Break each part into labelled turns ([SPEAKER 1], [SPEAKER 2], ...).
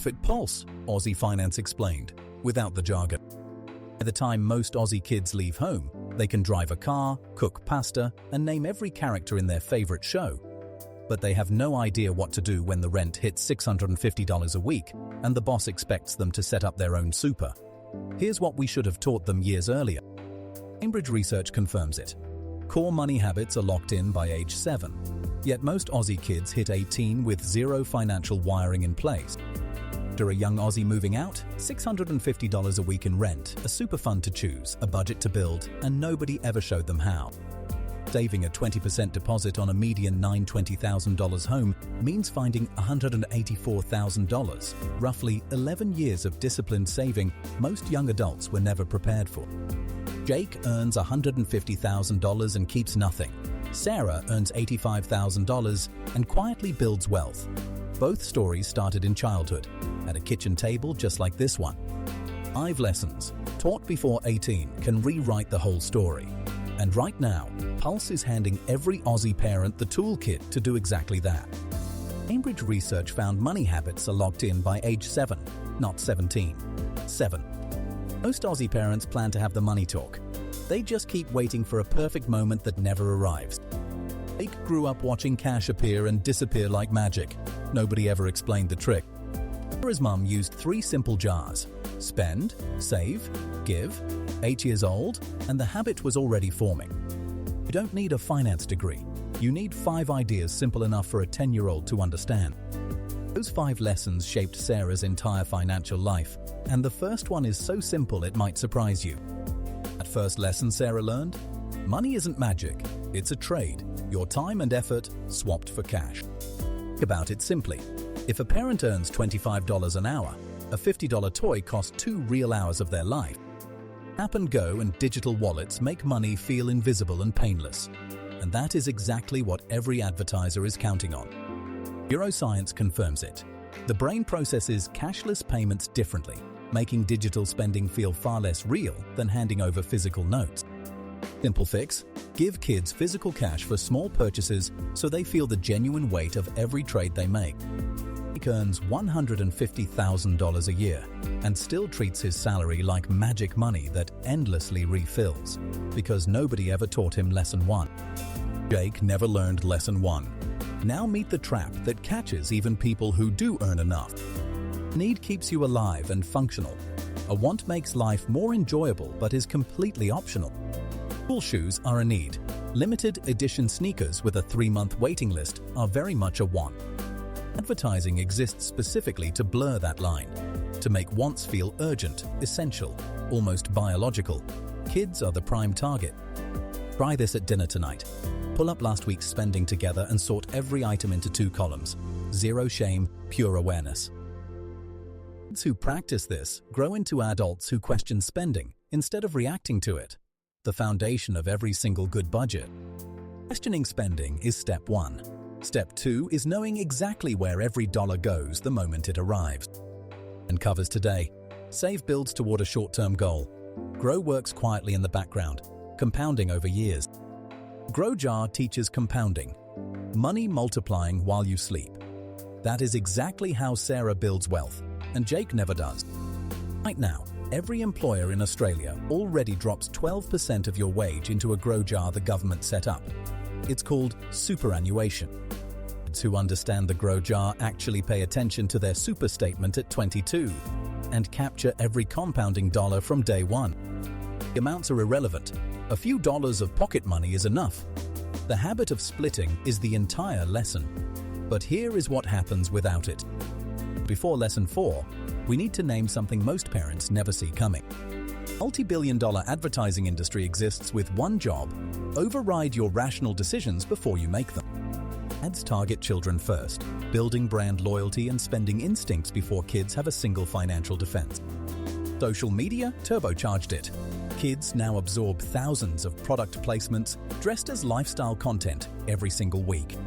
[SPEAKER 1] Profit Pulse, Aussie Finance explained, without the jargon. By the time most Aussie kids leave home, they can drive a car, cook pasta, and name every character in their favorite show. But they have no idea what to do when the rent hits $650 a week and the boss expects them to set up their own super. Here's what we should have taught them years earlier. Cambridge research confirms it. Core money habits are locked in by age 7. Yet most Aussie kids hit 18 with zero financial wiring in place. After a young Aussie moving out, $650 a week in rent, a super fund to choose, a budget to build, and nobody ever showed them how. Saving a 20% deposit on a median $20,000 home means finding $184,000, roughly 11 years of disciplined saving most young adults were never prepared for. Jake earns $150,000 and keeps nothing. Sarah earns $85,000 and quietly builds wealth. Both stories started in childhood, at a kitchen table just like this one. 5 lessons, taught before 18, can rewrite the whole story. And right now, Pulse is handing every Aussie parent the toolkit to do exactly that. Cambridge research found money habits are locked in by age 7, not 17. 7. Most Aussie parents plan to have the money talk. They just keep waiting for a perfect moment that never arrives. Jake grew up watching cash appear and disappear like magic. Nobody ever explained the trick. Sarah's mum used 3 simple jars: spend, save, give. 8 years old, and the habit was already forming. You don't need a finance degree. You need 5 ideas simple enough for a 10-year-old to understand. Those 5 lessons shaped Sarah's entire financial life, and the first one is so simple it might surprise you. That first lesson Sarah learned? Money isn't magic, it's a trade. Your time and effort swapped for cash. Think about it simply. If a parent earns $25 an hour, a $50 toy costs 2 real hours of their life. Tap and go and digital wallets make money feel invisible and painless. And that is exactly what every advertiser is counting on. Neuroscience confirms it. The brain processes cashless payments differently, making digital spending feel far less real than handing over physical notes. Simple fix: give kids physical cash for small purchases so they feel the genuine weight of every trade they make. Jake earns $150,000 a year and still treats his salary like magic money that endlessly refills, because nobody ever taught him lesson 1. Jake never learned lesson 1. Now meet the trap that catches even people who do earn enough. Need keeps you alive and functional. A want makes life more enjoyable but is completely optional. School shoes are a need. Limited edition sneakers with a 3-month waiting list are very much a want. Advertising exists specifically to blur that line, to make wants feel urgent, essential, almost biological. Kids are the prime target. Try this at dinner tonight. Pull up last week's spending together and sort every item into 2 columns. Zero shame, pure awareness. Kids who practice this grow into adults who question spending instead of reacting to it. The foundation of every single good budget. Questioning spending is step 1. Step 2 is knowing exactly where every dollar goes the moment it arrives. And covers today. Save builds toward a short-term goal. Grow works quietly in the background, compounding over years. Grow Jar teaches compounding. Money multiplying while you sleep. That is exactly how Sarah builds wealth, and Jake never does. Right now, every employer in Australia already drops 12% of your wage into a Grow Jar the government set up. It's called superannuation. Kids who understand the Grow Jar actually pay attention to their super statement at 22 and capture every compounding dollar from day 1. The amounts are irrelevant. A few dollars of pocket money is enough. The habit of splitting is the entire lesson. But here is what happens without it. Before lesson 4, we need to name something most parents never see coming. Multi-billion-dollar advertising industry exists with one job: override your rational decisions before you make them. Ads target children first, building brand loyalty and spending instincts before kids have a single financial defense. Social media turbocharged it. Kids now absorb thousands of product placements dressed as lifestyle content every single week.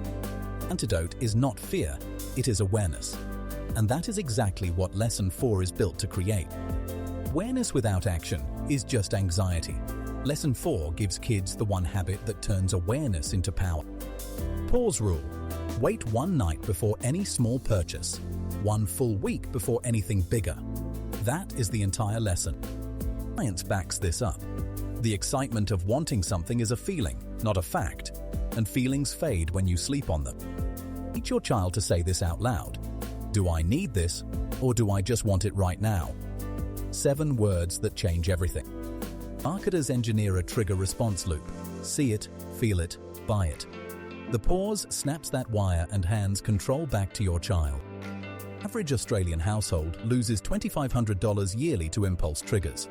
[SPEAKER 1] Antidote is not fear, it is awareness. And that is exactly what lesson 4 is built to create. Awareness without action is just anxiety. Lesson 4 gives kids the one habit that turns awareness into power. Pause rule. Wait one night before any small purchase. 1 full week before anything bigger. That is the entire lesson. Science backs this up. The excitement of wanting something is a feeling, not a fact, and feelings fade when you sleep on them. Teach your child to say this out loud. Do I need this, or do I just want it right now? 7 words that change everything. Marketers engineer a trigger response loop. See it, feel it, buy it. The pause snaps that wire and hands control back to your child. Average Australian household loses $2,500 yearly to impulse triggers.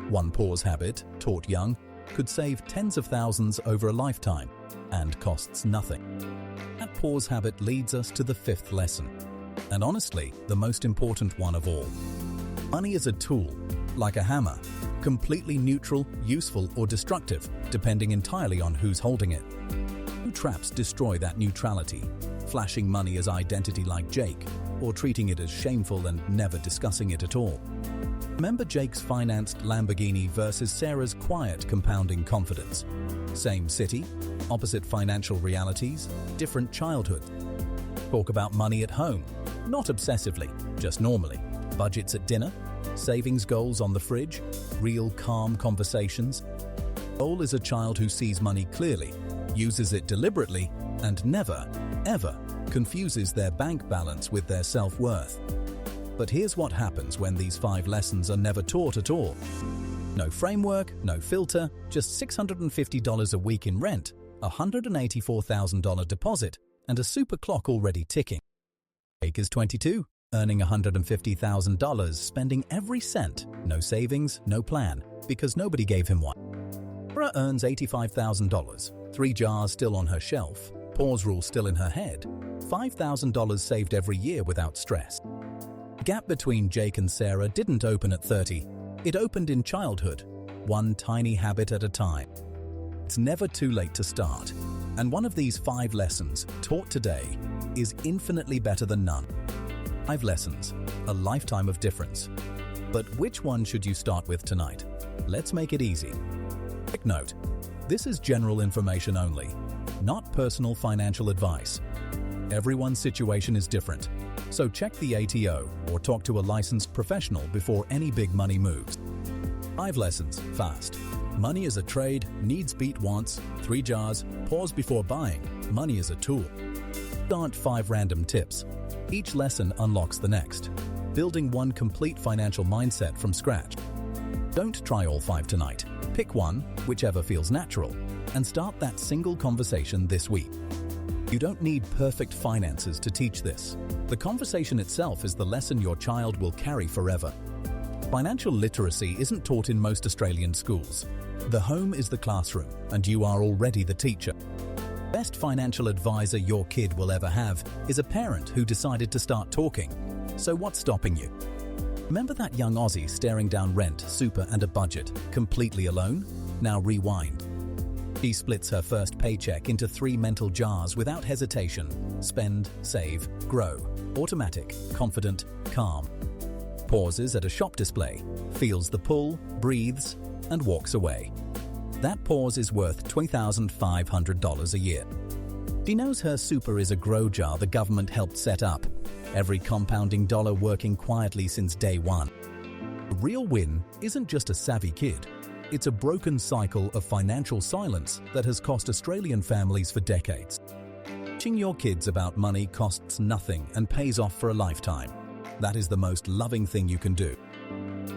[SPEAKER 1] One pause habit, taught young, could save tens of thousands over a lifetime and costs nothing. That pause habit leads us to the 5th lesson, and honestly, the most important one of all. Money is a tool, like a hammer, completely neutral, useful, or destructive, depending entirely on who's holding it. 2 traps destroy that neutrality: flashing money as identity like Jake, or treating it as shameful and never discussing it at all. Remember Jake's financed Lamborghini versus Sarah's quiet compounding confidence. Same city, opposite financial realities, different childhood. Talk about money at home, not obsessively, just normally. Budgets at dinner, savings goals on the fridge, real calm conversations. Goal is a child who sees money clearly, uses it deliberately, and never, ever confuses their bank balance with their self-worth. But here's what happens when these 5 lessons are never taught at all. No framework, no filter, just $650 a week in rent, a $184,000 deposit, and a super clock already ticking. Jake is 22, earning $150,000, spending every cent, no savings, no plan, because nobody gave him one. Sarah earns $85,000, 3 jars still on her shelf, pause rule still in her head, $5,000 saved every year without stress. The gap between Jake and Sarah didn't open at 30, it opened in childhood, one tiny habit at a time. It's never too late to start, and one of these 5 lessons, taught today, is infinitely better than none. 5 lessons, a lifetime of difference. But which one should you start with tonight? Let's make it easy. Quick note, this is general information only, not personal financial advice. Everyone's situation is different, so check the ATO or talk to a licensed professional before any big money moves. 5 lessons, fast. Money is a trade, needs beat wants, 3 jars, pause before buying, money is a tool. Aren't 5 random tips. Each lesson unlocks the next, building one complete financial mindset from scratch. Don't try all 5 tonight. Pick one, whichever feels natural, and start that single conversation this week. You don't need perfect finances to teach this. The conversation itself is the lesson your child will carry forever. Financial literacy isn't taught in most Australian schools. The home is the classroom, and you are already the teacher. The best financial advisor your kid will ever have is a parent who decided to start talking. So what's stopping you? Remember that young Aussie staring down rent, super, and a budget, completely alone? Now rewind. She splits her first paycheck into 3 mental jars without hesitation: spend, save, grow, automatic, confident, calm. Pauses at a shop display, feels the pull, breathes, and walks away. That pause is worth $2,500 a year. She knows her super is a grow jar the government helped set up, every compounding dollar working quietly since day one. The real win isn't just a savvy kid. It's a broken cycle of financial silence that has cost Australian families for decades. Teaching your kids about money costs nothing and pays off for a lifetime. That is the most loving thing you can do.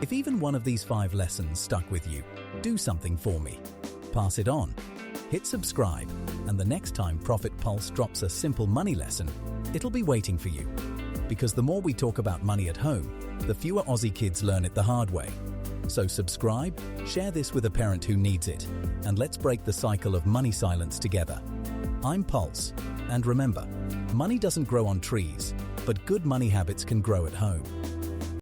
[SPEAKER 1] If even one of these 5 lessons stuck with you, do something for me. Pass it on. Hit subscribe, and the next time Profit Pulse drops a simple money lesson, it'll be waiting for you. Because the more we talk about money at home, the fewer Aussie kids learn it the hard way. So subscribe, share this with a parent who needs it, and let's break the cycle of money silence together. I'm Pulse, and remember, money doesn't grow on trees, but good money habits can grow at home.